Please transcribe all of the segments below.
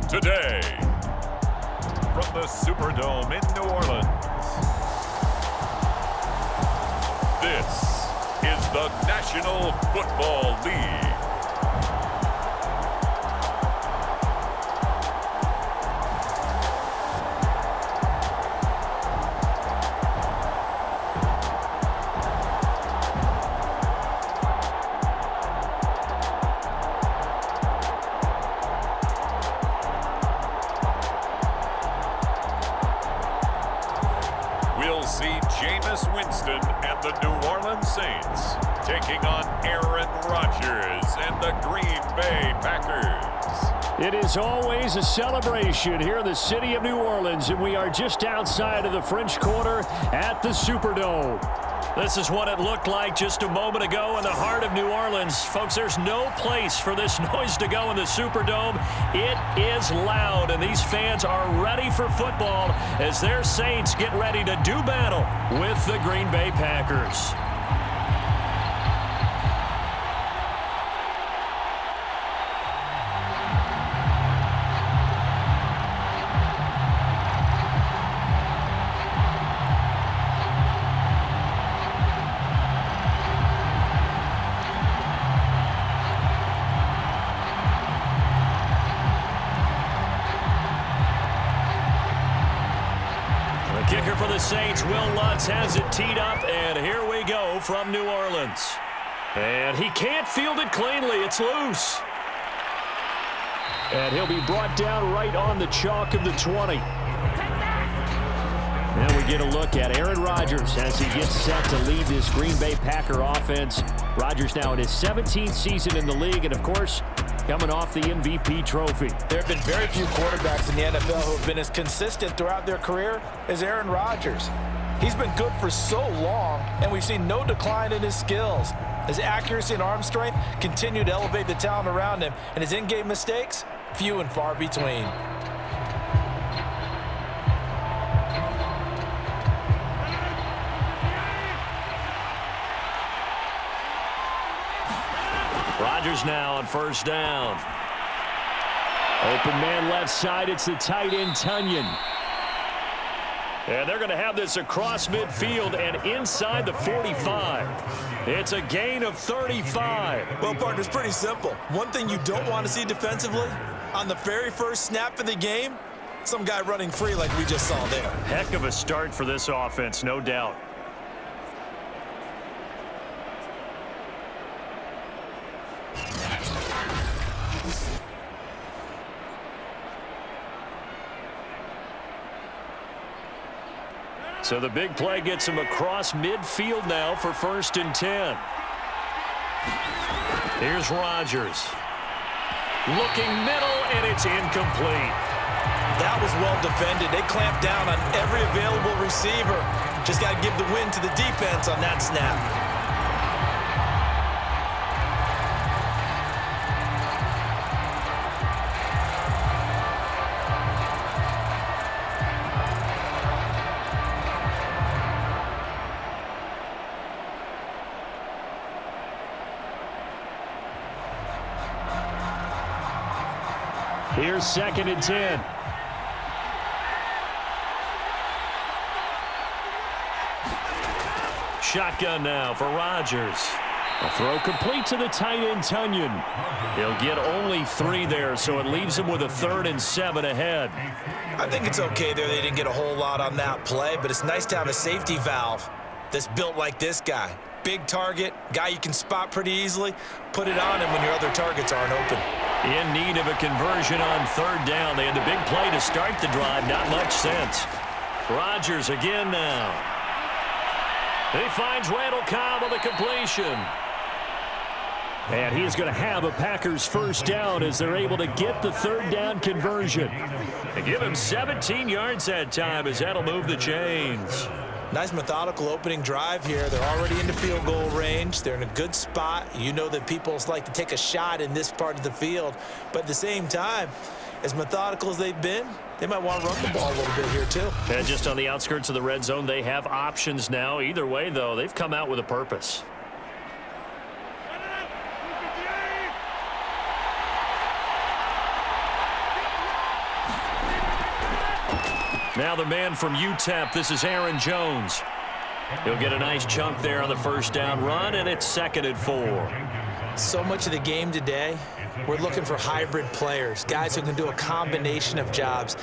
today. From the Superdome in New Orleans, this is the National Football League. We'll see Jameis Winston and the New Orleans Saints taking on Aaron Rodgers and the Green Bay Packers. It is always a celebration here in the city of New Orleans, and we are just outside of the French Quarter at the Superdome. This is what it looked like just a moment ago in the heart of New Orleans. Folks, there's no place for this noise to go in the Superdome. It is loud, and these fans are ready for football as their Saints get ready to do battle with the Green Bay Packers. Kicker for the Saints, Will Lutz has it teed up, and here we go from New Orleans. And he can't field it cleanly. It's loose. And he'll be brought down right on the chalk of the 20. Now we get a look at Aaron Rodgers as he gets set to lead this Green Bay Packer offense. Rodgers now in his 17th season in the league, and of course, coming off the MVP trophy. There have been very few quarterbacks in the NFL who have been as consistent throughout their career as Aaron Rodgers. He's been good for so long, and we've seen no decline in his skills. His accuracy and arm strength continue to elevate the talent around him, and his in-game mistakes, few and far between. Rodgers now on first down. Open man left side. It's the tight end, Tunyon. And they're going to have this across midfield and inside the 45. It's a gain of 35. Well, partner, it's pretty simple. One thing you don't want to see defensively, on the very first snap of the game, some guy running free like we just saw there. Heck of a start for this offense, no doubt. So the big play gets him across midfield now for 1st and 10. Here's Rodgers. Looking middle, and it's incomplete. That was well defended. They clamped down on every available receiver. Just got to give the win to the defense on that snap. Here's 2nd and 10. Shotgun now for Rodgers. A throw complete to the tight end, Tunyon. He'll get only 3 there, so it leaves him with a 3rd and 7 ahead. I think it's okay there. They didn't get a whole lot on that play, but it's nice to have a safety valve that's built like this guy. Big target, guy you can spot pretty easily. Put it on him when your other targets aren't open. In need of a conversion on 3rd down. They had the big play to start the drive. Not much sense. Rodgers again now. He finds Randall Cobb on the completion. And he's going to have a Packers 1st down as they're able to get the 3rd down conversion. They give him 17 yards that time as that'll move the chains. Nice methodical opening drive here. They're already into field goal range. They're in a good spot. You know that people like to take a shot in this part of the field. But at the same time, as methodical as they've been, they might want to run the ball a little bit here too. And just on the outskirts of the red zone, they have options now. Either way, though, they've come out with a purpose. Now the man from UTEP, this is Aaron Jones. He'll get a nice chunk there on the first down run, and it's 2nd and 4. So much of the game today, we're looking for hybrid players, guys who can do a combination of jobs.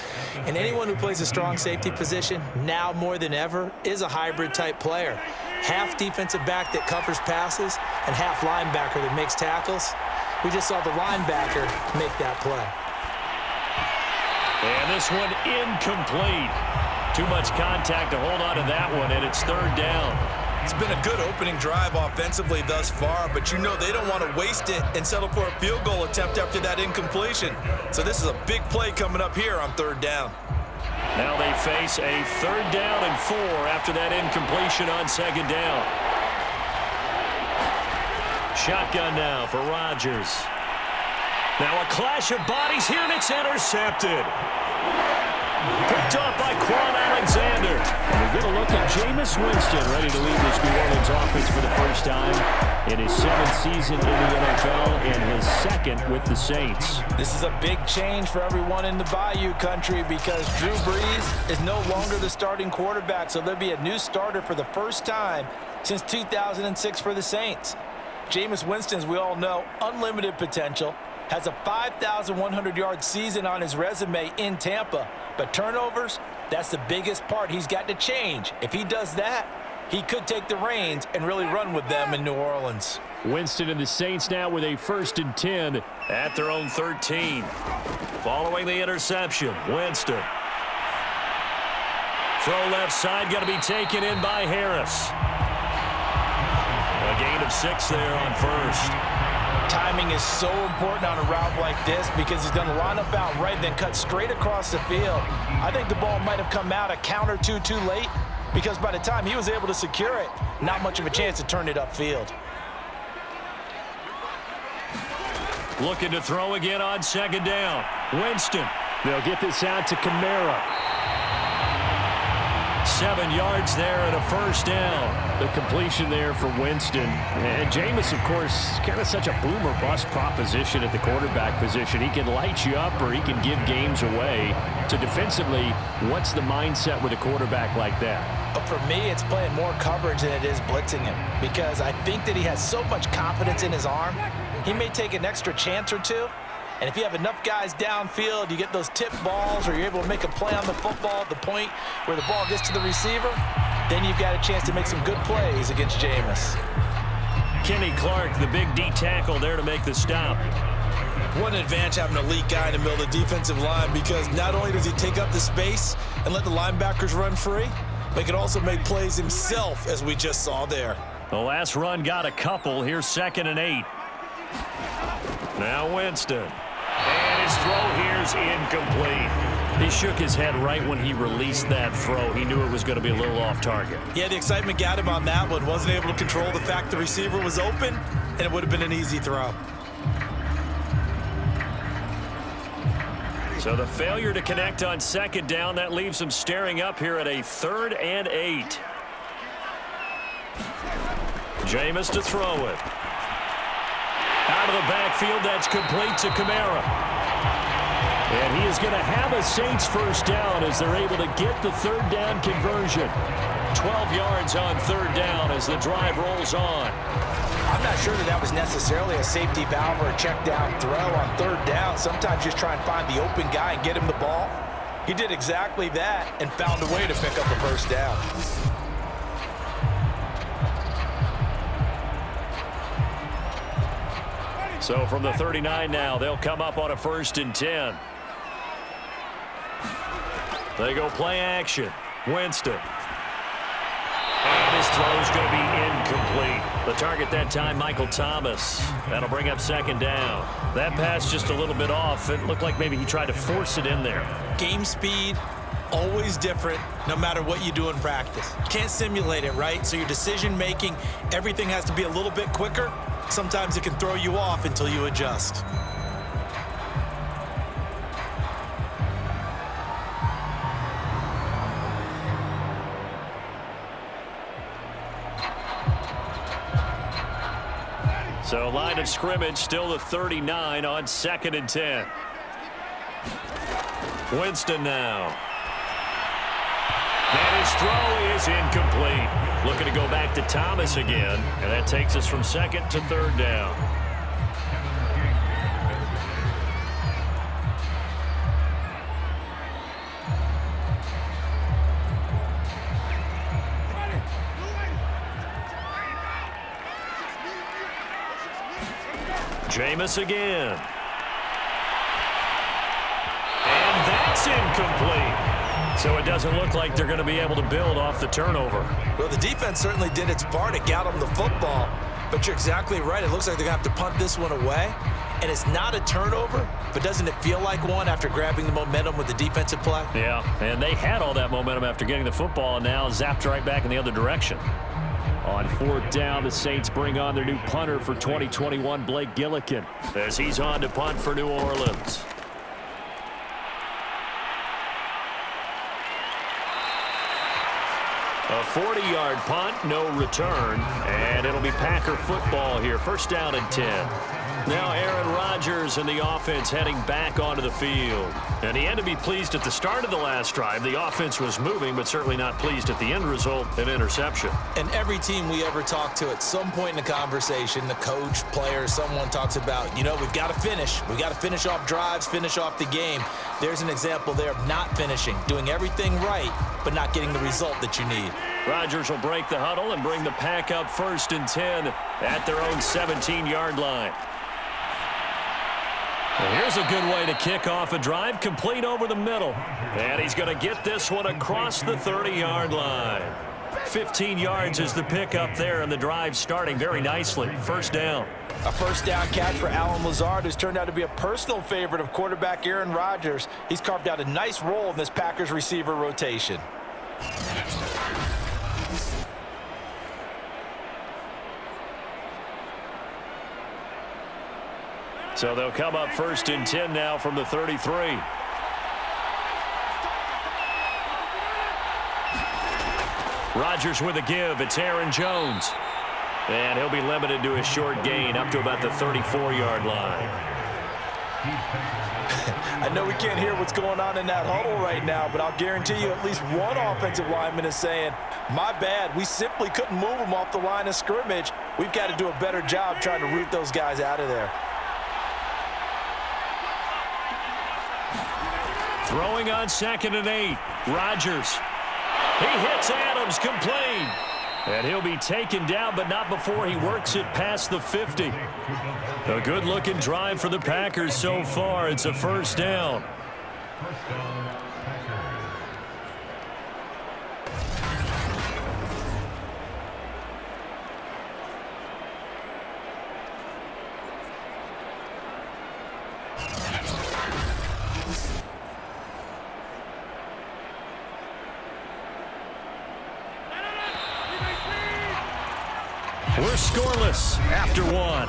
And anyone who plays a strong safety position, now more than ever, is a hybrid-type player. Half defensive back that covers passes and half linebacker that makes tackles. We just saw the linebacker make that play. And this one incomplete. Too much contact to hold on to that one, and it's 3rd down. It's been a good opening drive offensively thus far, but you know they don't want to waste it and settle for a field goal attempt after that incompletion. So this is a big play coming up here on 3rd down. Now they face a 3rd down and 4 after that incompletion on 2nd down. Shotgun now for Rodgers. Now a clash of bodies here, and it's intercepted. Picked off by Quan Alexander. And we get a look at Jameis Winston ready to lead this New Orleans offense for the first time in his 7th season in the NFL and his 2nd with the Saints. This is a big change for everyone in the Bayou country because Drew Brees is no longer the starting quarterback, so there'll be a new starter for the first time since 2006 for the Saints. Jameis Winston, as we all know, unlimited potential, has a 5,100-yard season on his resume in Tampa. But turnovers, that's the biggest part he's got to change. If he does that, he could take the reins and really run with them in New Orleans. Winston and the Saints now with a 1st and 10 at their own 13. Following the interception, Winston. Throw left side, got to be taken in by Harris. A gain of 6 there on 1st. Timing is so important on a route like this because he's going to line up out right, then cut straight across the field. I think the ball might have come out a count or two too late because by the time he was able to secure it, not much of a chance to turn it upfield. Looking to throw again on 2nd down. Winston. They'll get this out to Kamara. 7 yards there and a 1st down. The completion there for Winston. And Jameis, of course, kind of such a boom or bust proposition at the quarterback position. He can light you up or he can give games away. So defensively, what's the mindset with a quarterback like that? But for me, it's playing more coverage than it is blitzing him because I think that he has so much confidence in his arm, he may take an extra chance or two. And if you have enough guys downfield, you get those tip balls or you're able to make a play on the football at the point where the ball gets to the receiver, then you've got a chance to make some good plays against Jameis. Kenny Clark, the big D tackle there to make the stop. What an advantage having an elite guy in the middle of the defensive line because not only does he take up the space and let the linebackers run free, but he can also make plays himself, as we just saw there. The last run got a couple. Here's 2nd and 8. Now Winston. And his throw here's incomplete. He shook his head right when he released that throw. He knew it was going to be a little off target. Yeah, the excitement got him on that one. Wasn't able to control the fact the receiver was open, and it would have been an easy throw. So the failure to connect on 2nd down, that leaves him staring up here at a 3rd and 8. Jameis to throw it. Out of the backfield, that's complete to Kamara. And he is going to have a Saints 1st down as they're able to get the 3rd down conversion. 12 yards on 3rd down as the drive rolls on. I'm not sure that was necessarily a safety valve or a check down throw on 3rd down. Sometimes just try and find the open guy and get him the ball. He did exactly that and found a way to pick up a 1st down. So from the 39 now, they'll come up on a 1st and 10. They go play action. Winston. And his throw's going to be incomplete. The target that time, Michael Thomas. That'll bring up 2nd down. That pass just a little bit off. It looked like maybe he tried to force it in there. Game speed, always different, no matter what you do in practice. You can't simulate it, right? So your decision making, everything has to be a little bit quicker. Sometimes it can throw you off until you adjust. So line of scrimmage, still the 39 on 2nd and 10. Winston now. And his throw is incomplete. Looking to go back to Thomas again, and that takes us from second to third down. Jameis again. And that's incomplete. So it doesn't look like they're going to be able to build off the turnover. Well, the defense certainly did its part to get them the football. But you're exactly right. It looks like they're going to have to punt this one away. And it's not a turnover, but doesn't it feel like one after grabbing the momentum with the defensive play? Yeah, and they had all that momentum after getting the football, and now zapped right back in the other direction. On fourth down, the Saints bring on their new punter for 2021, Blake Gillikin, as he's on to punt for New Orleans. A 40-yard punt, no return, and it'll be Packer football here. First down and 10. Now Aaron Rodgers and the offense heading back onto the field. And he had to be pleased at the start of the last drive. The offense was moving, but certainly not pleased at the end result, an interception. And every team we ever talk to at some point in the conversation, the coach, player, someone talks about, you know, we've got to finish. We've got to finish off drives, finish off the game. There's an example there of not finishing, doing everything right, but not getting the result that you need. Rodgers will break the huddle and bring the Pack up first and 10 at their own 17-yard line. And here's a good way to kick off a drive, complete over the middle. And he's going to get this one across the 30-yard line. 15 yards is the pickup there, and the drive starting very nicely. First down. A first down catch for Allen Lazard, who's turned out to be a personal favorite of quarterback Aaron Rodgers. He's carved out a nice role in this Packers receiver rotation. So they'll come up first and 10 now from the 33. Rodgers with a give. It's Aaron Jones. And he'll be limited to a short gain up to about the 34-yard line. I know we can't hear what's going on in that huddle right now, but I'll guarantee you at least one offensive lineman is saying, my bad, we simply couldn't move them off the line of scrimmage. We've got to do a better job trying to root those guys out of there. Throwing on second and 8. Rodgers. He hits Adams, complete. And he'll be taken down, but not before he works it past the 50. A good-looking drive for the Packers so far. It's a first down. We're scoreless after one.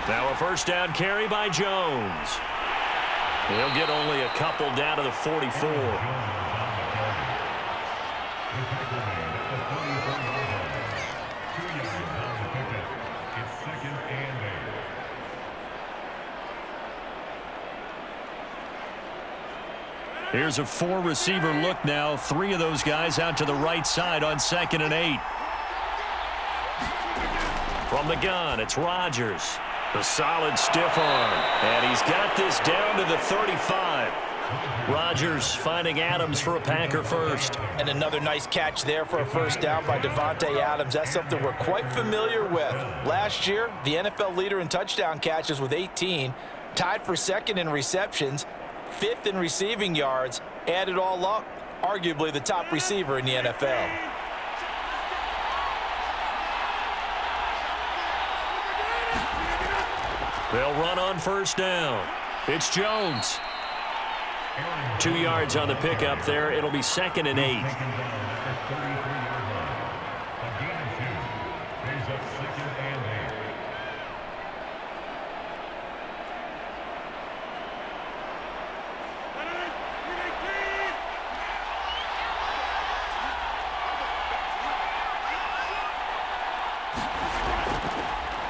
Now a first down carry by Jones. He'll get only a couple down to the 44. Here's a four-receiver look now. Three of those guys out to the right side on second and 8. From the gun, it's Rodgers. The solid stiff arm. And he's got this down to the 35. Rodgers finding Adams for a Packer first. And another nice catch there for a first down by Davante Adams. That's something we're quite familiar with. Last year, the NFL leader in touchdown catches with 18. Tied for second in receptions. Fifth in receiving yards. Add it all up, arguably the top receiver in the NFL. They'll run on first down. It's Jones. 2 yards on the pickup there. It'll be 2nd and 8.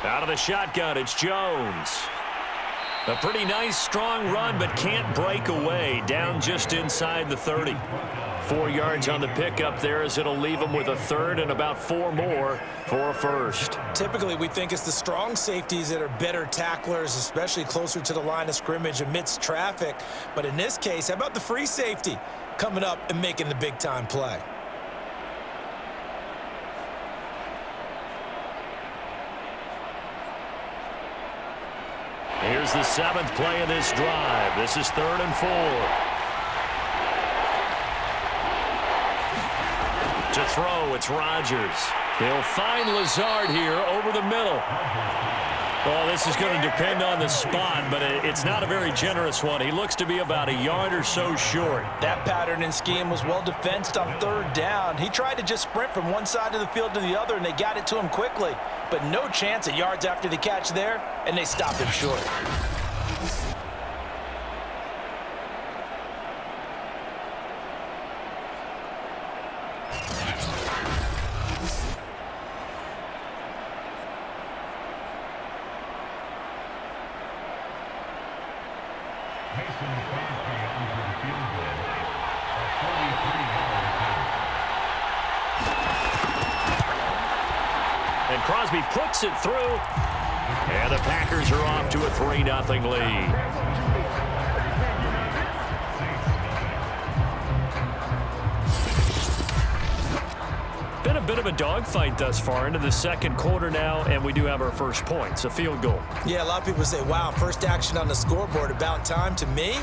Out of the shotgun, it's Jones. A pretty nice, strong run, but can't break away. Down just inside the 30. 4 yards on the pickup there as it'll leave him with a 3rd and about 4 more for a 1st. Typically, we think it's the strong safeties that are better tacklers, especially closer to the line of scrimmage amidst traffic. But in this case, how about the free safety coming up and making the big-time play? Here's the 7th play of this drive. This is 3rd and 4. To throw, it's Rodgers. He'll find Lazard here over the middle. Well, this is going to depend on the spot, but it's not a very generous one. He looks to be about a yard or so short. That pattern and scheme was well defensed on 3rd down. He tried to just sprint from one side of the field to the other, and they got it to him quickly. But no chance at yards after the catch there, and they stopped him short. And Crosby puts it through. And the Packers are off to a 3-0 lead. Been a bit of a dogfight thus far into the 2nd quarter now, and we do have our first points, a field goal. Yeah, a lot of people say, wow, first action on the scoreboard, about time. To me,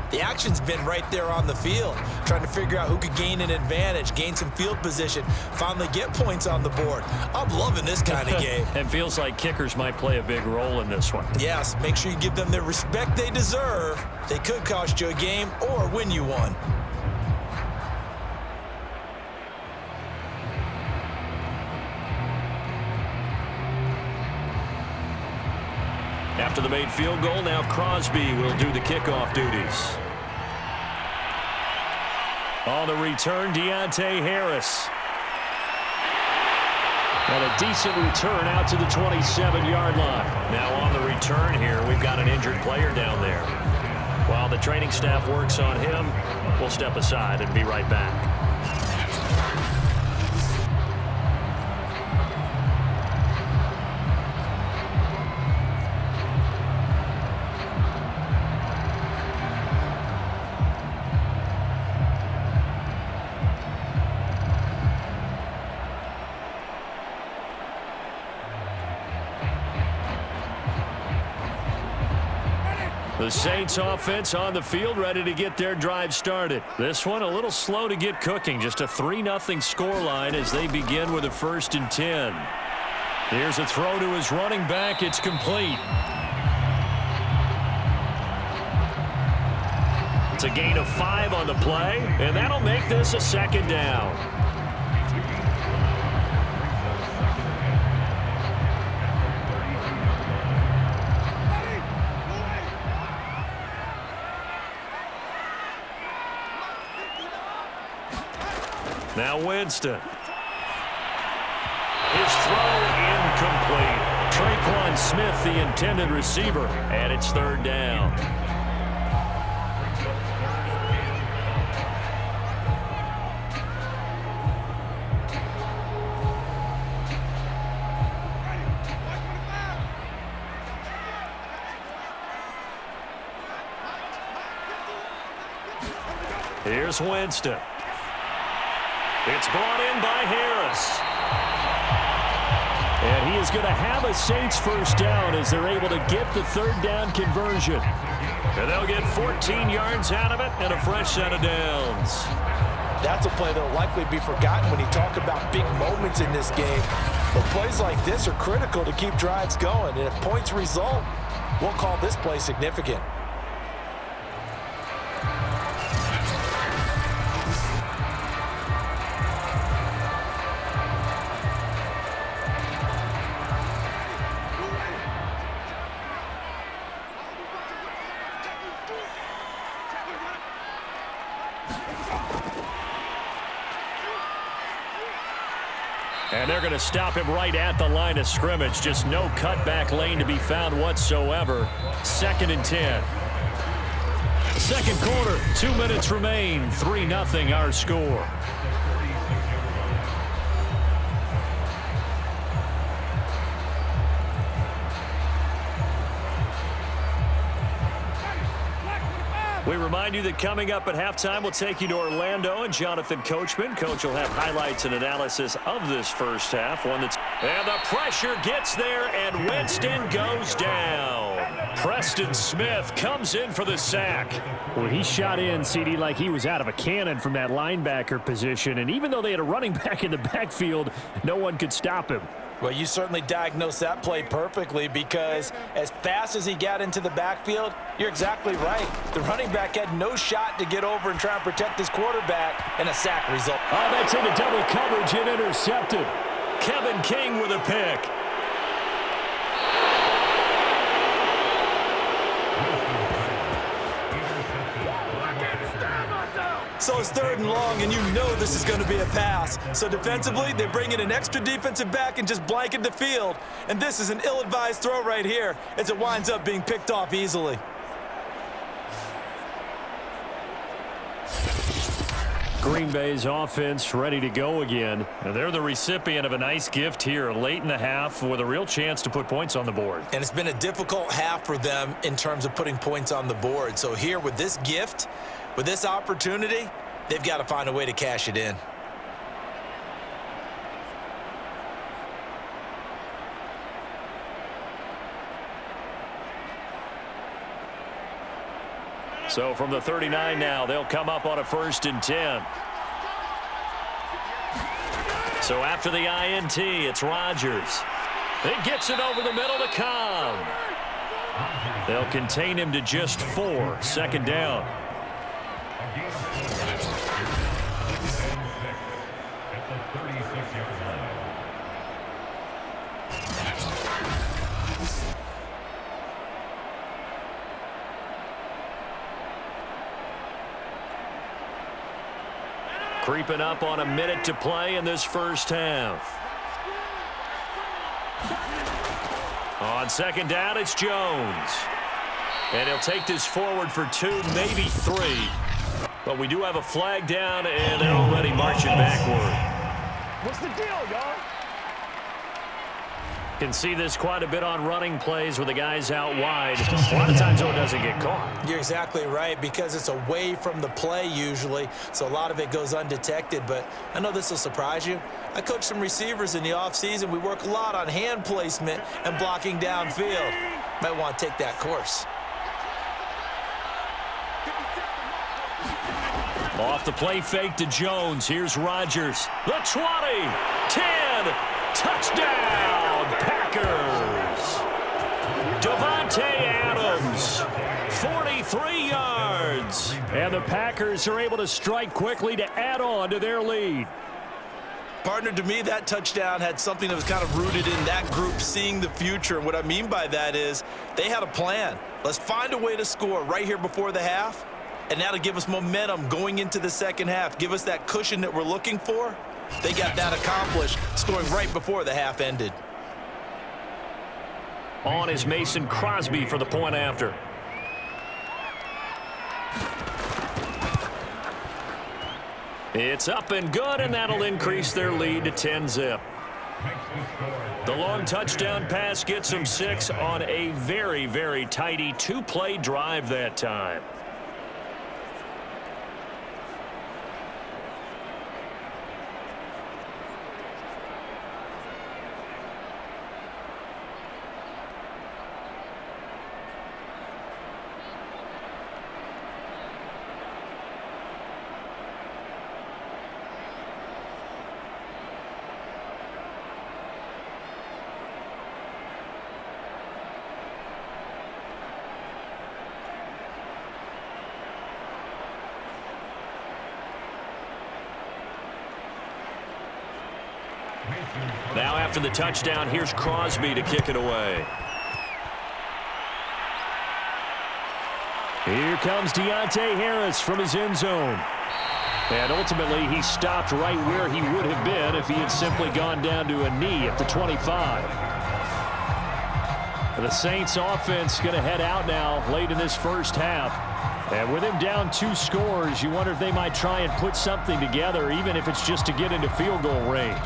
the action's been right there on the field, trying to figure out who could gain an advantage, gain some field position, finally get points on the board. I'm loving this kind of game. And feels like kickers might play a big role in this one. Yes, make sure you give them the respect they deserve. They could cost you a game or win you one. After the made field goal, now Crosby will do the kickoff duties. On the return, Deontay Harris. And a decent return out to the 27-yard line. Now on the return here, we've got an injured player down there. While the training staff works on him, we'll step aside and be right back. The Saints offense on the field, ready to get their drive started. This one a little slow to get cooking. Just a 3-0 scoreline as they begin with a 1st and 10. Here's a throw to his running back. It's complete. It's a gain of 5 on the play, and that'll make this a 2nd down. Now Winston. His throw incomplete. Traquan Smith, the intended receiver, and it's 3rd down. Here's Winston. It's brought in by Harris. And he is going to have a Saints 1st down as they're able to get the 3rd down conversion. And they'll get 14 yards out of it and a fresh set of downs. That's a play that will likely be forgotten when you talk about big moments in this game. But plays like this are critical to keep drives going. And if points result, we'll call this play significant. And they're going to stop him right at the line of scrimmage. Just no cutback lane to be found whatsoever. 2nd and 10. Second quarter, 2 minutes remain. 3-0 our score. We remind you that coming up at halftime, we'll take you to Orlando and Jonathan Coachman. Coach will have highlights and analysis of this first half. And the pressure gets there, and Winston goes down. Preston Smith comes in for the sack. Well, he shot in, CD, like he was out of a cannon from that linebacker position. And even though they had a running back in the backfield, no one could stop him. Well, you certainly diagnosed that play perfectly, because as fast as he got into the backfield, you're exactly right. The running back had no shot to get over and try and protect his quarterback, and a sack result. Oh, that's into double coverage and intercepted. Kevin King with a pick. So it's 3rd and long, and you know this is going to be a pass. So defensively, they bring in an extra defensive back and just blanket the field. And this is an ill-advised throw right here, as it winds up being picked off easily. Green Bay's offense ready to go again. And they're the recipient of a nice gift here late in the half with a real chance to put points on the board. And it's been a difficult half for them in terms of putting points on the board. So here with this gift, with this opportunity, they've got to find a way to cash it in. So from the 39 now, they'll come up on a 1st and 10. So after the INT, it's Rodgers. It gets it over the middle to Cobb. They'll contain him to just 4. 2nd down. Creeping up on a minute to play in this first half. On 2nd down, it's Jones. And he'll take this forward for 2, maybe 3. But we do have a flag down, and they're already marching backward. What's the deal, y'all? Can see this quite a bit on running plays with the guys out wide. A lot of times, though, it doesn't get caught. You're exactly right, because it's away from the play usually, so a lot of it goes undetected. But I know this will surprise you. I coach some receivers in the offseason. We work a lot on hand placement and blocking downfield. Might want to take that course. Off the play fake to Jones. Here's Rodgers. The 20, 10, touchdown, Packers. Davante Adams, 43 yards. And the Packers are able to strike quickly to add on to their lead. Partner, to me, that touchdown had something that was kind of rooted in that group seeing the future. And what I mean by that is they had a plan. Let's find a way to score right here before the half. And that'll give us momentum going into the second half. Give us that cushion that we're looking for. They got that accomplished, scoring right before the half ended. On is Mason Crosby for the point after. It's up and good, and that'll increase their lead to 10-zip. The long touchdown pass gets them 6 on a very, very tidy 2-play drive that time. Now after the touchdown, here's Crosby to kick it away. Here comes Deontay Harris from his end zone. And ultimately, he stopped right where he would have been if he had simply gone down to a knee at the 25. The Saints offense going to head out now late in this first half. And with him down 2 scores, you wonder if they might try and put something together, even if it's just to get into field goal range.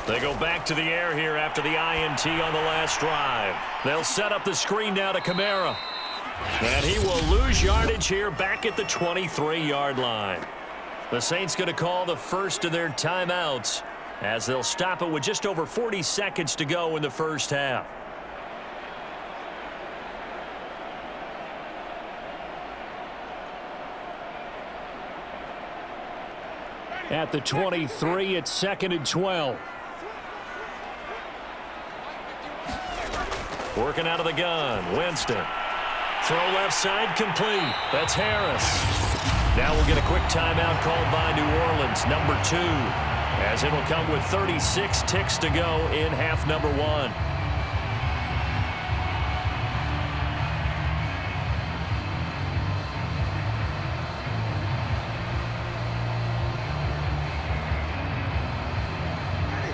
They go back to the air here after the INT on the last drive. They'll set up the screen now to Kamara. And he will lose yardage here back at the 23-yard line. The Saints going to call the first of their timeouts as they'll stop it with just over 40 seconds to go in the first half. At the 23, it's 2nd and 12. Working out of the gun, Winston. Throw left side, complete. That's Harris. Now we'll get a quick timeout called by New Orleans, number 2, as it'll come with 36 ticks to go in half number 1.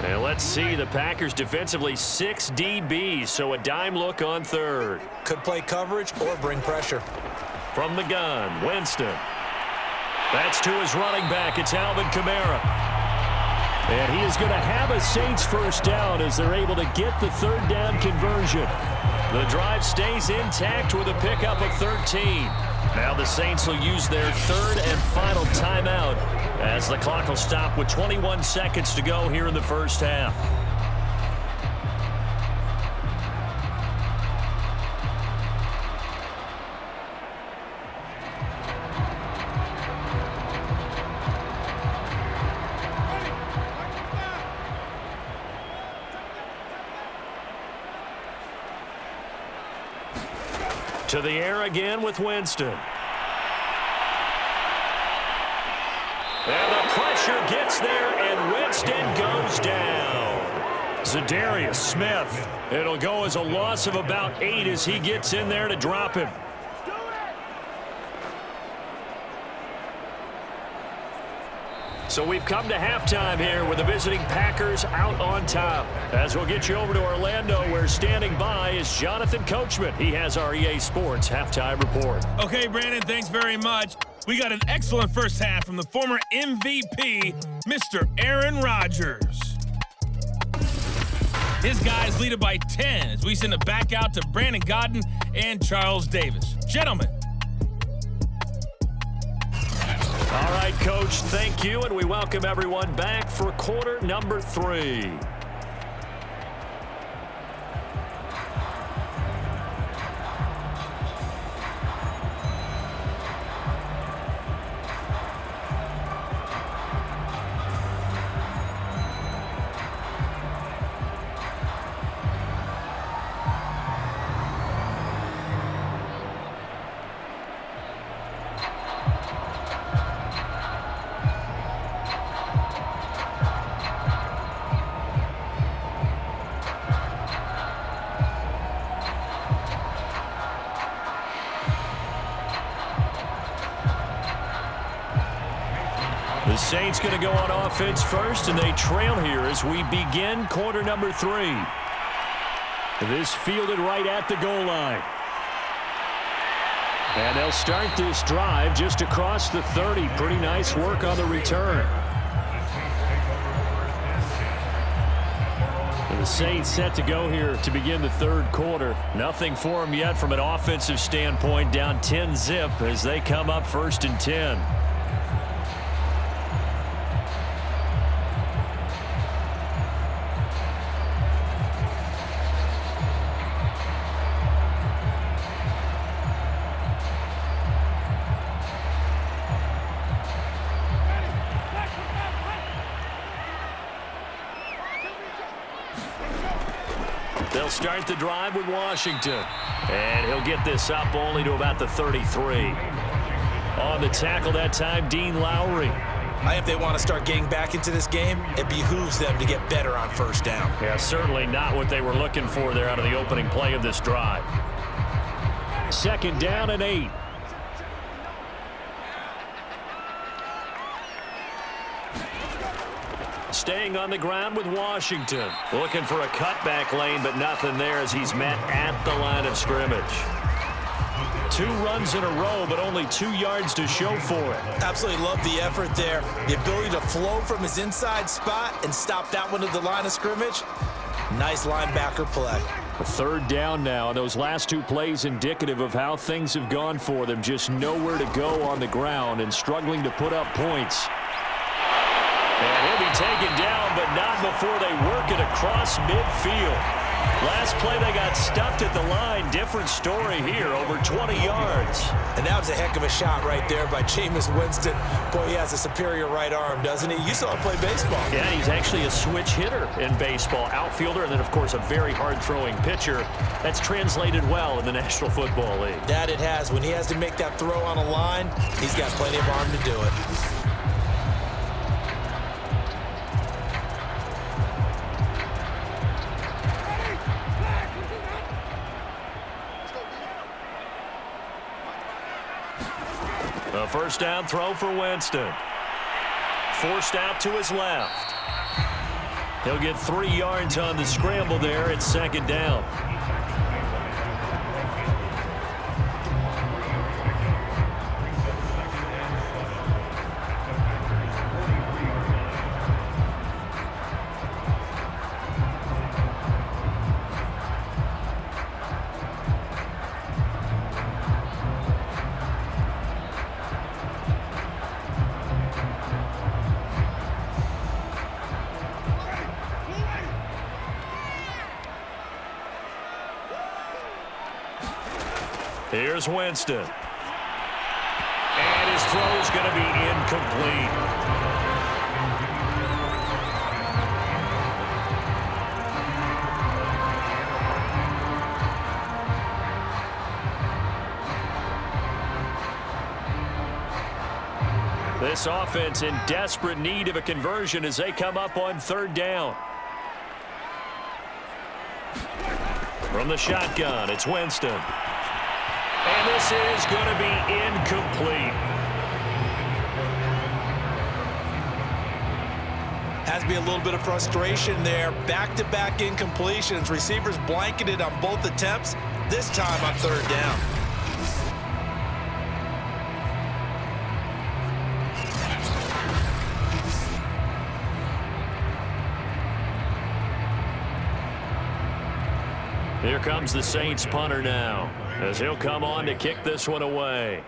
And let's see, the Packers defensively 6 DBs, so a dime look on 3rd. Could play coverage or bring pressure. From the gun, Winston. That's to his running back. It's Alvin Kamara. And he is going to have a Saints first down as they're able to get the 3rd down conversion. The drive stays intact with a pickup of 13. Now the Saints will use their 3rd and final timeout as the clock will stop with 21 seconds to go here in the first half. To the air again with Winston. And the pressure gets there, and Winston goes down. Zadarius Smith. It'll go as a loss of about 8 as he gets in there to drop him. So we've come to halftime here with the visiting Packers out on top. As we'll get you over to Orlando, where standing by is Jonathan Coachman. He has our EA Sports halftime report. Okay, Brandon, thanks very much. We got an excellent first half from the former MVP, Mr. Aaron Rodgers. His guys lead it by 10 as we send it back out to Brandon Godden and Charles Davis. Gentlemen. All right, Coach, thank you, and we welcome everyone back for quarter number 3. The Saints going to go on offense first, and they trail here as we begin quarter number 3. This fielded right at the goal line. And they'll start this drive just across the 30. Pretty nice work on the return. And the Saints set to go here to begin the 3rd quarter. Nothing for them yet from an offensive standpoint, down 10-zip as they come up 1st and 10. They'll start the drive with Washington. And he'll get this up only to about the 33. On the tackle that time, Dean Lowry. If they want to start getting back into this game, it behooves them to get better on first down. Yeah, certainly not what they were looking for there out of the opening play of this drive. 2nd down and 8. Staying on the ground with Washington. Looking for a cutback lane, but nothing there as he's met at the line of scrimmage. 2 runs in a row, but only 2 yards to show for it. Absolutely love the effort there. The ability to flow from his inside spot and stop that one at the line of scrimmage. Nice linebacker play. 3rd down now, and those last 2 plays indicative of how things have gone for them. Just nowhere to go on the ground and struggling to put up points. And he'll be taken down, but not before they work it across midfield. Last play, they got stuffed at the line. Different story here, over 20 yards. And that was a heck of a shot right there by Jameis Winston. Boy, he has a superior right arm, doesn't he? You saw him play baseball. Yeah, he's actually a switch hitter in baseball. Outfielder, and then, of course, a very hard-throwing pitcher. That's translated well in the National Football League. That it has. When he has to make that throw on a line, he's got plenty of arm to do it. A first down throw for Winston. Forced out to his left. He'll get 3 yards on the scramble there. It's 2nd down. Here's Winston. And his throw is going to be incomplete. This offense in desperate need of a conversion as they come up on 3rd down. From the shotgun, it's Winston. And this is going to be incomplete. Has to be a little bit of frustration there. Back-to-back incompletions. Receivers blanketed on both attempts, this time on 3rd down. Here comes the Saints punter now, as he'll come on to kick this one away.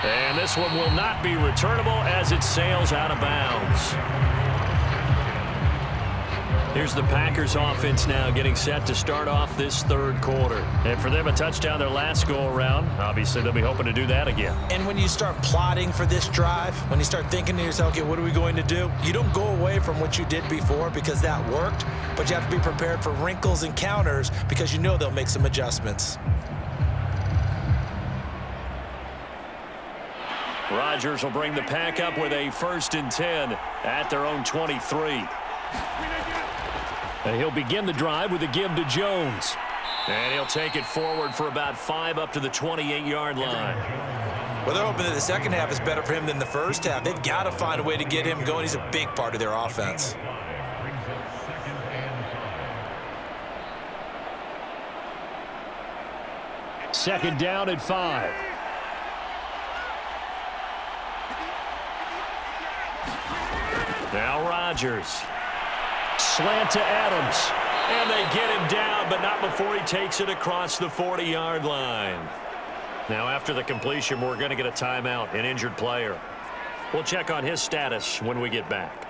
And this one will not be returnable as it sails out of bounds. Here's the Packers offense now getting set to start off this 3rd quarter. And for them, a touchdown their last go-around. Obviously, they'll be hoping to do that again. And when you start plotting for this drive, when you start thinking to yourself, okay, what are we going to do? You don't go away from what you did before because that worked, but you have to be prepared for wrinkles and counters because you know they'll make some adjustments. Rodgers will bring the pack up with a 1st and 10 at their own 23. And he'll begin the drive with a give to Jones. And he'll take it forward for about 5 up to the 28-yard line. Well, they're hoping that the second half is better for him than the first half. They've got to find a way to get him going. He's a big part of their offense. Second down at 5. Now Rodgers. Slant to Adams. And they get him down, but not before he takes it across the 40-yard line. Now after the completion, we're going to get a timeout, an injured player. We'll check on his status when we get back.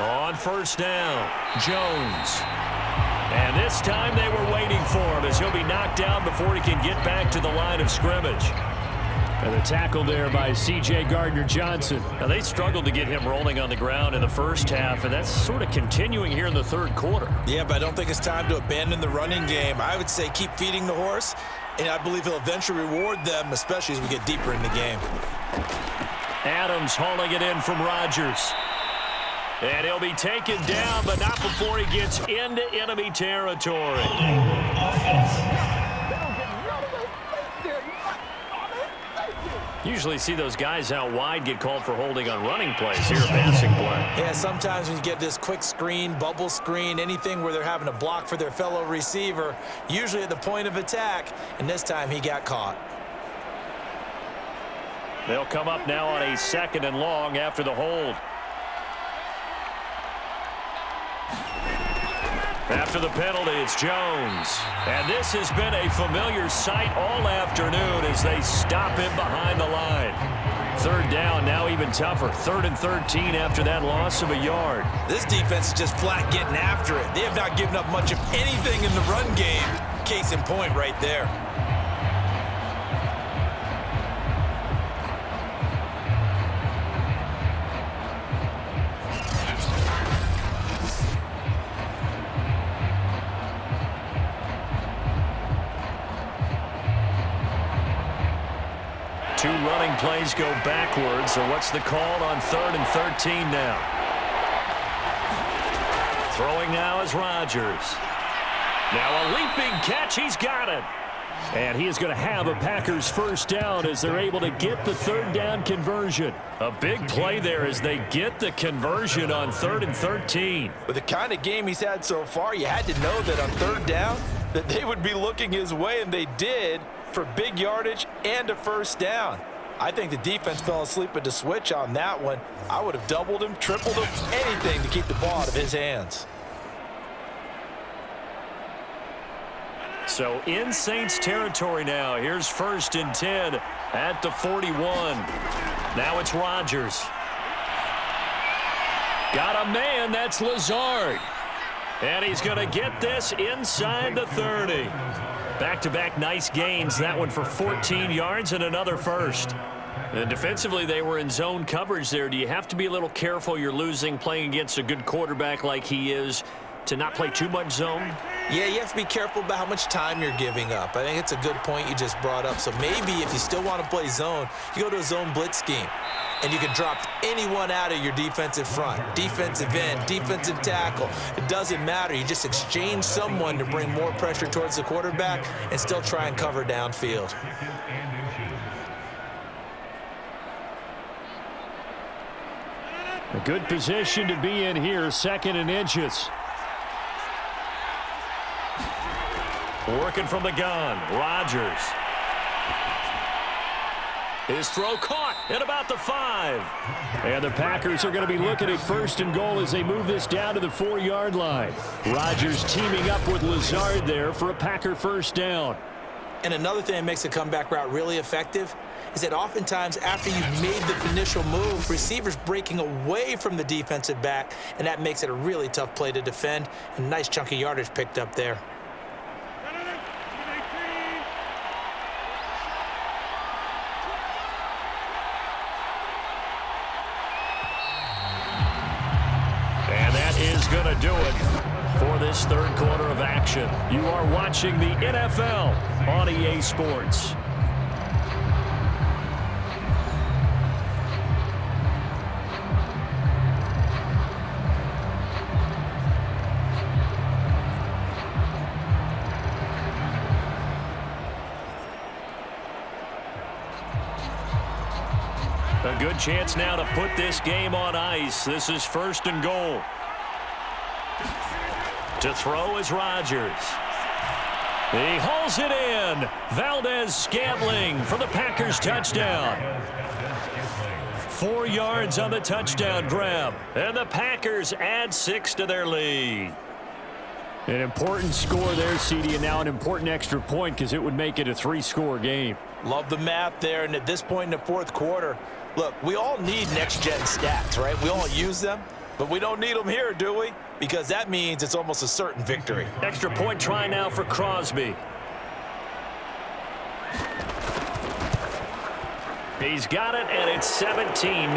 On first down, Jones. And this time they were waiting for him as he'll be knocked down before he can get back to the line of scrimmage. And the tackle there by C.J. Gardner-Johnson. Now, they struggled to get him rolling on the ground in the first half, and that's sort of continuing here in the third quarter. Yeah, but I don't think it's time to abandon the running game. I would say keep feeding the horse, and I believe he'll eventually reward them, especially as we get deeper in the game. Adams hauling it in from Rodgers. And he'll be taken down, but not before he gets into enemy territory. Usually see those guys out wide get called for holding on running plays here, passing play. Yeah, sometimes when you get this quick screen, bubble screen, anything where they're having to block for their fellow receiver, usually at the point of attack, and this time he got caught. They'll come up now on a 2nd and long after the hold. After the penalty, it's Jones. And this has been a familiar sight all afternoon as they stop him behind the line. 3rd down, now even tougher. 3rd and 13 after that loss of a yard. This defense is just flat getting after it. They have not given up much of anything in the run game. Case in point right there. Two running plays go backwards, so what's the call on 3rd and 13 now? Throwing now is Rodgers. Now a leaping catch, he's got it. And he is going to have a Packers first down as they're able to get the 3rd down conversion. A big play there as they get the conversion on 3rd and 13. With the kind of game he's had so far, you had to know that on 3rd down that they would be looking his way, and they did, for big yardage and a first down. I think the defense fell asleep at the switch on that one. I would have doubled him, tripled him, anything to keep the ball out of his hands. So in Saints territory now. Here's 1st and 10 at the 41. Now it's Rodgers. Got a man, that's Lazard. And he's going to get this inside the 30. Back-to-back nice gains. That one for 14 yards and another first. And defensively, they were in zone coverage there. Do you have to be a little careful? You're losing playing against a good quarterback like he is to not play too much zone? Yeah, you have to be careful about how much time you're giving up. I think it's a good point you just brought up. So maybe if you still want to play zone, you go to a zone blitz scheme. And you can drop anyone out of your defensive front, defensive end, defensive tackle. It doesn't matter. You just exchange someone to bring more pressure towards the quarterback and still try and cover downfield. A good position to be in here, 2nd and inches. Working from the gun, Rodgers. His throw caught at about the 5. And the Packers are going to be looking at 1st and goal as they move this down to the 4-yard line. Rodgers teaming up with Lazard there for a Packer first down. And another thing that makes the comeback route really effective is that oftentimes after you've made the initial move, receivers breaking away from the defensive back, and that makes it a really tough play to defend. And nice chunk of yardage picked up there. Is going to do it for this 3rd quarter of action. You are watching the NFL on EA Sports. A good chance now to put this game on ice. This is 1st and goal. To throw is Rodgers. He hauls it in. Valdez-Scantling for the Packers touchdown. 4 yards on the touchdown grab. And the Packers add 6 to their lead. An important score there, CD, and now an important extra point because it would make it a 3-score game. Love the math there, and at this point in the 4th quarter, look, we all need next-gen stats, right? We all use them. But we don't need them here, do we? Because that means it's almost a certain victory. Extra point try now for Crosby. He's got it, and it's 17-0.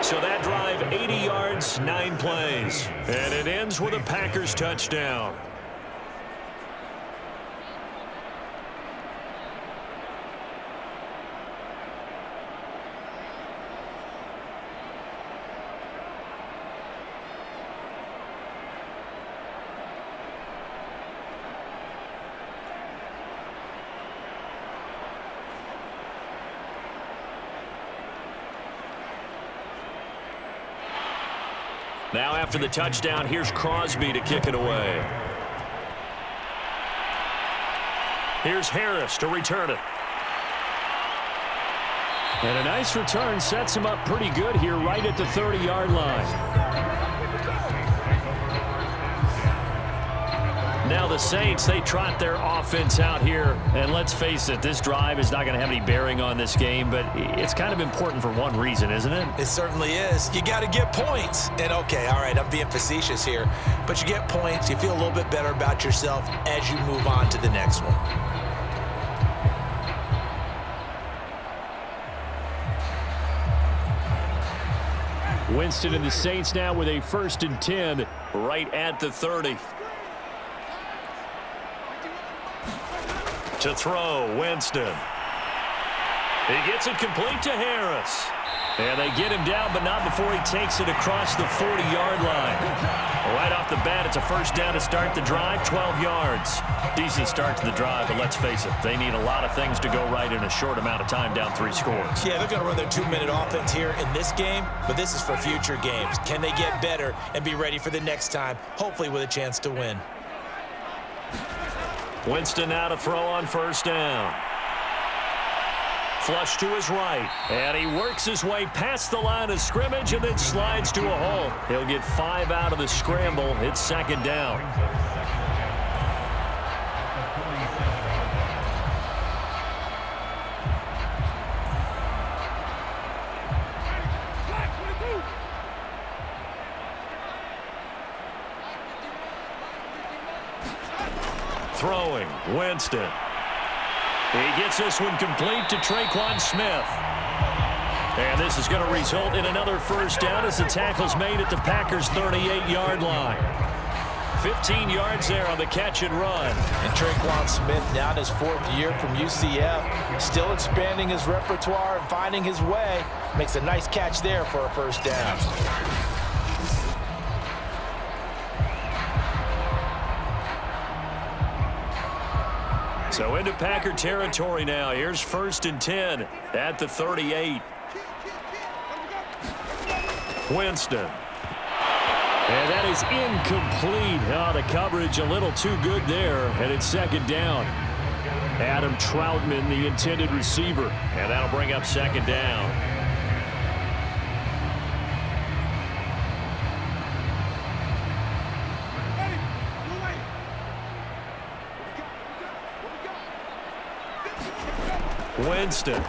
So that drive, 80 yards, 9 plays. And it ends with a Packers touchdown. Now after the touchdown, here's Crosby to kick it away. Here's Harris to return it. And a nice return sets him up pretty good here right at the 30-yard line. Now the Saints, they trot their offense out here. And let's face it, this drive is not going to have any bearing on this game, but it's kind of important for one reason, isn't it? It certainly is. You got to get points. And okay, all right, I'm being facetious here, but you get points, you feel a little bit better about yourself as you move on to the next one. Winston and the Saints now with a 1st and 10 right at the 30. To throw, Winston. He gets it complete to Harris. And they get him down, but not before he takes it across the 40-yard line. Right off the bat, it's a first down to start the drive, 12 yards. Decent start to the drive, but let's face it, they need a lot of things to go right in a short amount of time, down 3 scores. Yeah, they're going to run their 2-minute offense here in this game, but this is for future games. Can they get better and be ready for the next time, hopefully with a chance to win? Winston now to throw on first down. Flush to his right, and he works his way past the line of scrimmage and then slides to a hole. He'll get 5 out of the scramble. It's 2nd down. Throwing, Winston. He gets this one complete to Traquan Smith. And this is going to result in another first down as the tackle's made at the Packers' 38-yard line. 15 yards there on the catch and run. And Traquan Smith now in his 4th year from UCF, still expanding his repertoire and finding his way. Makes a nice catch there for a first down. So into Packer territory now. Here's 1st and 10 at the 38. Winston. And that is incomplete. Oh, the coverage a little too good there, and it's 2nd down. Adam Troutman, the intended receiver. And that'll bring up 2nd down. Winston.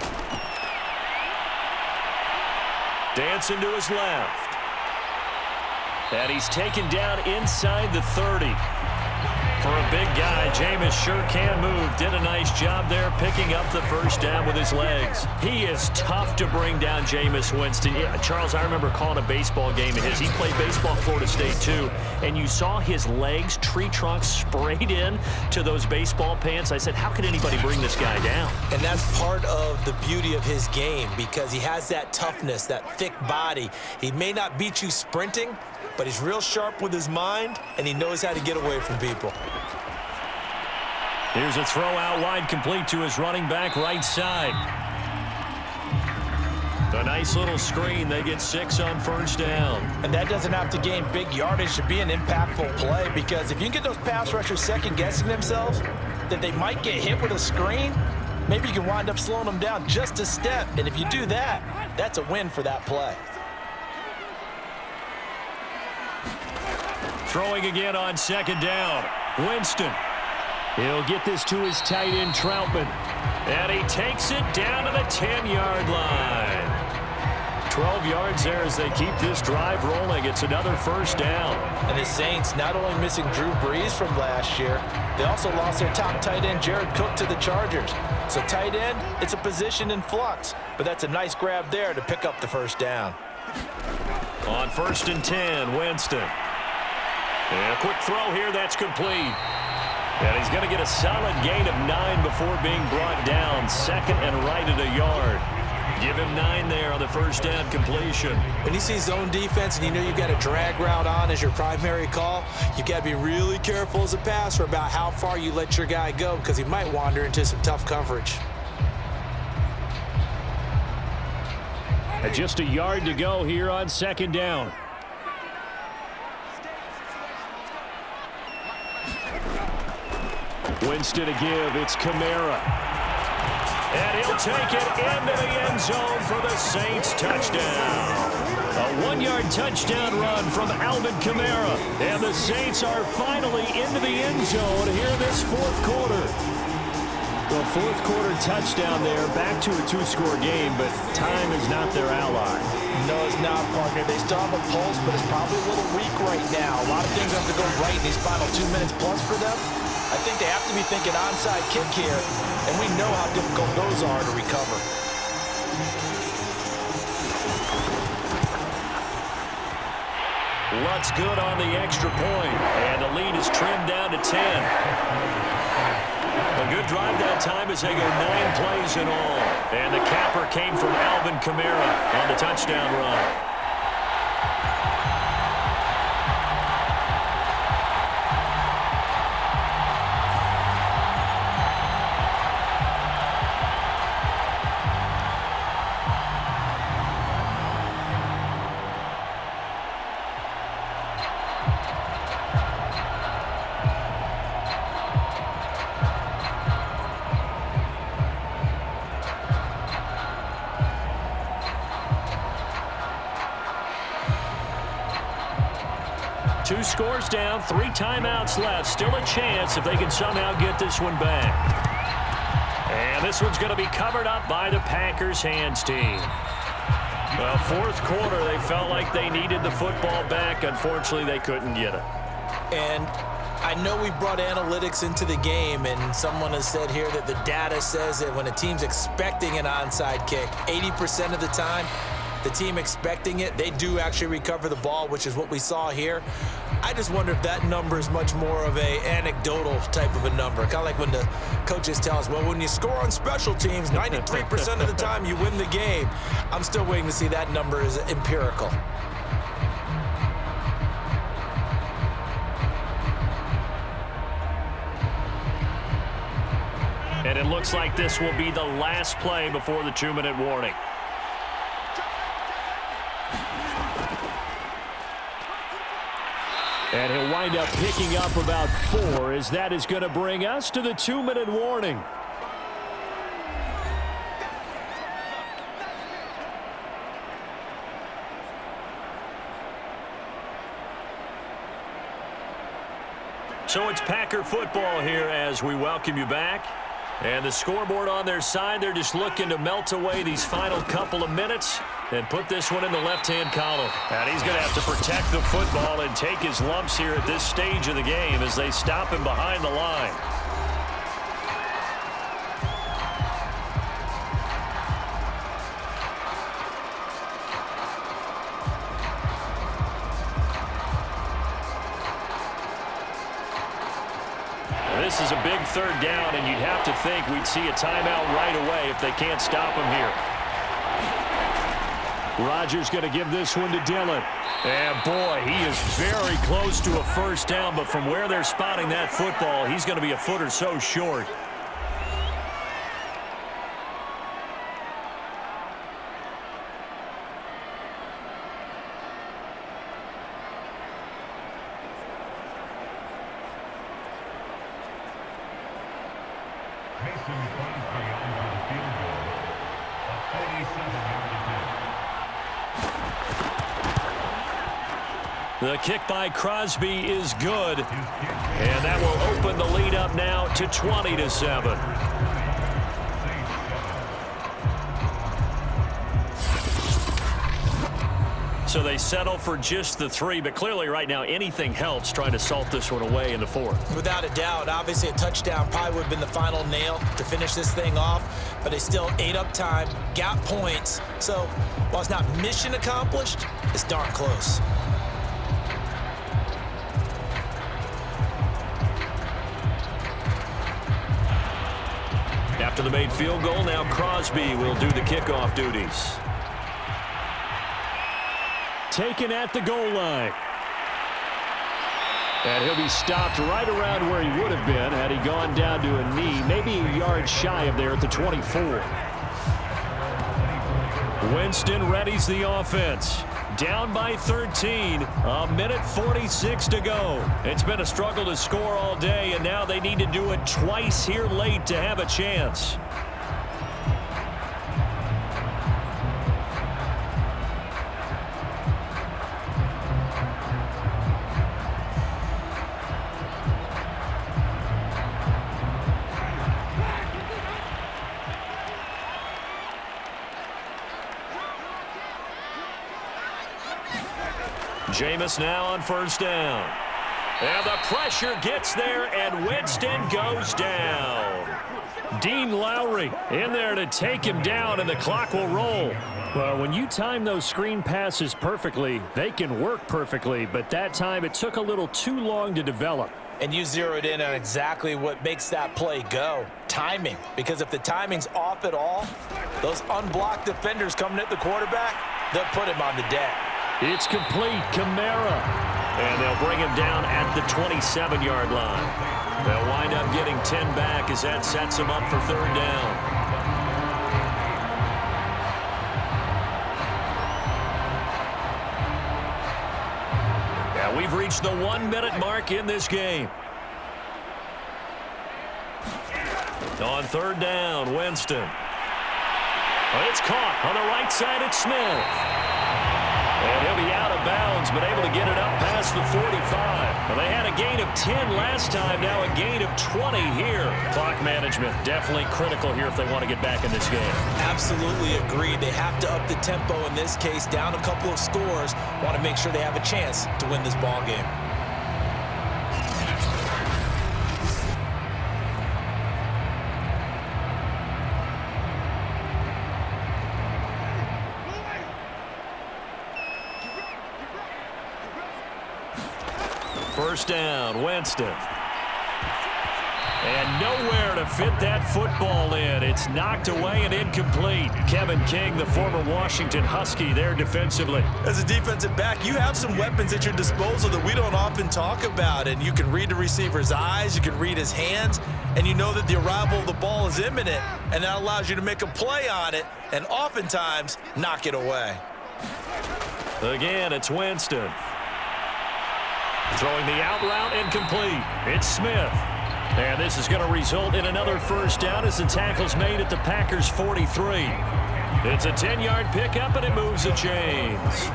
Dancing to his left. And he's taken down inside the 30. For a big guy, Jameis sure can move. Did a nice job there picking up the first down with his legs. He is tough to bring down, Jameis Winston. Yeah, Charles, I remember calling a baseball game of his. He played baseball at Florida State, too. And you saw his legs, tree trunks sprayed in to those baseball pants. I said, how could anybody bring this guy down? And that's part of the beauty of his game because he has that toughness, that thick body. He may not beat you sprinting, but he's real sharp with his mind, and he knows how to get away from people. Here's a throw out wide, complete to his running back right side. A nice little screen. They get 6 on first down. And that doesn't have to gain big yardage to be an impactful play because if you can get those pass rushers second-guessing themselves that they might get hit with a screen, maybe you can wind up slowing them down just a step. And if you do that, that's a win for that play. Throwing again on 2nd down. Winston. He'll get this to his tight end, Troutman. And he takes it down to the 10-yard line. 12 yards there as they keep this drive rolling. It's another first down. And the Saints not only missing Drew Brees from last year, they also lost their top tight end, Jared Cook, to the Chargers. So tight end, it's a position in flux. But that's a nice grab there to pick up the first down. On 1st and 10, Winston. And a quick throw here, that's complete. And he's going to get a solid gain of 9 before being brought down. Second and right at a yard. Give him 9 there on the first down completion. When you see zone defense and you know you've got a drag route on as your primary call, you've got to be really careful as a passer about how far you let your guy go because he might wander into some tough coverage. And just a yard to go here on 2nd down. Winston to give. It's Kamara. And he'll take it into the end zone for the Saints touchdown. A 1-yard touchdown run from Alvin Kamara. And the Saints are finally into the end zone here this 4th quarter. Well, 4th quarter touchdown there. Back to a 2-score game, but time is not their ally. No, it's not, partner. They still have a pulse, but it's probably a little weak right now. A lot of things have to go right in these final 2 minutes plus for them. I think they have to be thinking onside kick here, and we know how difficult those are to recover. Lutt's good on the extra point, and the lead is trimmed down to 10. A good drive that time as they go 9 plays in all. And the capper came from Alvin Kamara on the touchdown run. Two scores down, 3 timeouts left. Still a chance if they can somehow get this one back. And this one's going to be covered up by the Packers hands team. Well, 4th quarter, they felt like they needed the football back. Unfortunately, they couldn't get it. And I know we brought analytics into the game, and someone has said here that the data says that when a team's expecting an onside kick, 80% of the time, the team expecting it, they do actually recover the ball, which is what we saw here. I just wonder if that number is much more of a anecdotal type of a number. Kind of like when the coaches tell us, well, when you score on special teams, 93% of the time you win the game. I'm still waiting to see that number is empirical. And it looks like this will be the last play before the 2-minute warning. And he'll wind up picking up about 4 as that is going to bring us to the 2-minute warning. So it's Packer football here as we welcome you back. And the scoreboard on their side, they're just looking to melt away these final couple of minutes and put this one in the left-hand column. And he's going to have to protect the football and take his lumps here at this stage of the game as they stop him behind the line. This is a big 3rd down, and you'd have to think we'd see a timeout right away if they can't stop him here. Rodgers going to give this one to Dillon. And boy, he is very close to a first down, but from where they're spotting that football, he's going to be a foot or so short. The kick by Crosby is good. And that will open the lead up now to 20-7. So they settle for just the 3, but clearly right now anything helps trying to salt this one away in the 4th. Without a doubt, obviously a touchdown probably would have been the final nail to finish this thing off, but they still ate up time, got points. So while it's not mission accomplished, it's darn close. After the made field goal, now Crosby will do the kickoff duties. Taken at the goal line. And he'll be stopped right around where he would have been had he gone down to a knee, maybe a yard shy of there at the 24. Winston readies the offense. Down by 13, a minute 46 to go. It's been a struggle to score all day, and now they need to do it twice here late to have a chance. Jameis now on first down. And the pressure gets there, and Winston goes down. Dean Lowry in there to take him down, and the clock will roll. Well, when you time those screen passes perfectly, they can work perfectly, but that time it took a little too long to develop. And you zeroed in on exactly what makes that play go. Timing. Because if the timing's off at all, those unblocked defenders coming at the quarterback, they'll put him on the deck. It's complete. Kamara. And they'll bring him down at the 27-yard line. They'll wind up getting 10 back as that sets them up for third down. Now we've reached the 1-minute mark in this game. On third down, Winston. It's caught on the right side. It's Smith. And he'll be out of bounds, but able to get it up past the 45. Well, they had a gain of 10 last time, now a gain of 20 here. Clock management definitely critical here if they want to get back in this game. Absolutely agreed. They have to up the tempo in this case, down a couple of scores. Want to make sure they have a chance to win this ball game. First down, Winston. And nowhere to fit that football in. It's knocked away and incomplete. Kevin King, the former Washington Husky, there defensively. As a defensive back, you have some weapons at your disposal that we don't often talk about. And you can read the receiver's eyes, you can read his hands, and you know that the arrival of the ball is imminent. And that allows you to make a play on it and oftentimes knock it away. Again, it's Winston. Throwing the out route, incomplete. It's Smith. And this is going to result in another first down as the tackle's made at the Packers' 43. It's a 10-yard pickup, and it moves the chains.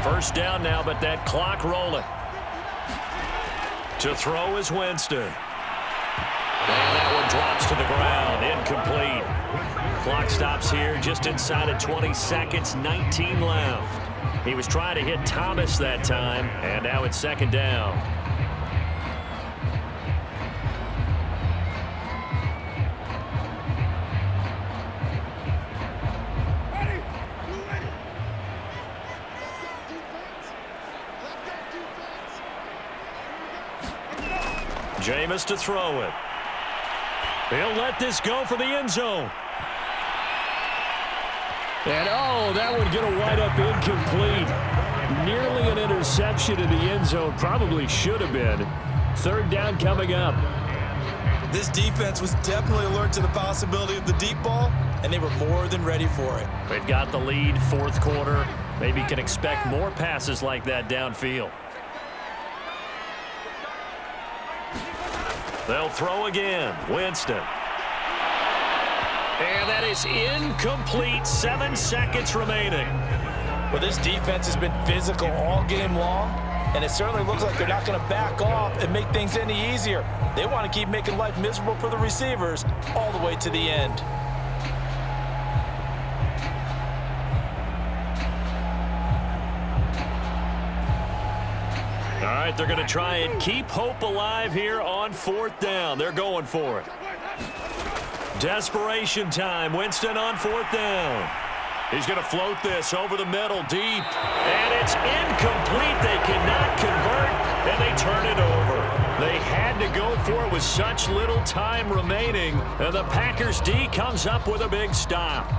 First down now, but that clock rolling. To throw is Winston. And that one drops to the ground, incomplete. Clock stops here just inside of 20 seconds, 19 left. He was trying to hit Thomas that time, and now it's second down. Jameis to throw it. He'll let this go for the end zone. And, oh, that one going to wind up incomplete. Nearly an interception in the end zone. Probably should have been. Third down coming up. This defense was definitely alert to the possibility of the deep ball, and they were more than ready for it. They've got the lead, fourth quarter. Maybe can expect more passes like that downfield. They'll throw again. Winston. And that is incomplete. 7 seconds remaining. Well, this defense has been physical all game long. and it certainly looks like they're not going to back off and make things any easier. They want to keep making life miserable for the receivers all the way to the end. All right, they're going to try and keep hope alive here on 4th down. They're going for it. Desperation time. Winston on 4th down. He's going to float this over the middle, deep. And it's incomplete. They cannot convert, and they turn it over. They had to go for it with such little time remaining. And the Packers D comes up with a big stop.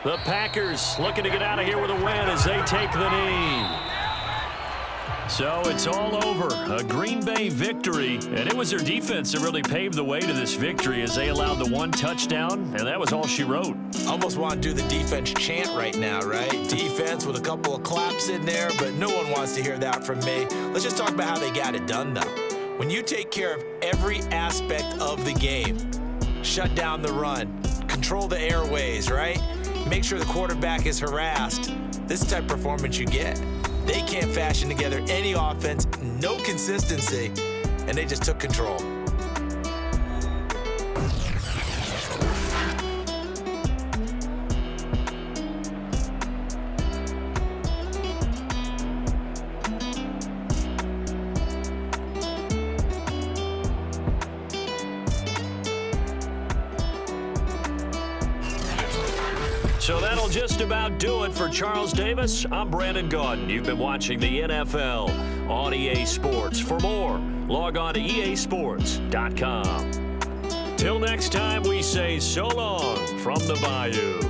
The Packers looking to get out of here with a win as they take the knee. So it's all over. A Green Bay victory. And it was their defense that really paved the way to this victory as they allowed the 1 touchdown, and that was all she wrote. Almost want to do the defense chant right now, right? Defense with a couple of claps in there, but no one wants to hear that from me. Let's just talk about how they got it done, though. When you take care of every aspect of the game, shut down the run, control the airways, right? Make sure the quarterback is harassed. This is the type of performance you get. They can't fashion together any offense, no consistency, and they just took control. So that'll just about do it for Charles Davis. I'm Brandon Gaudin. You've been watching the NFL on EA Sports. For more, log on to easports.com. Till next time, we say so long from the Bayou.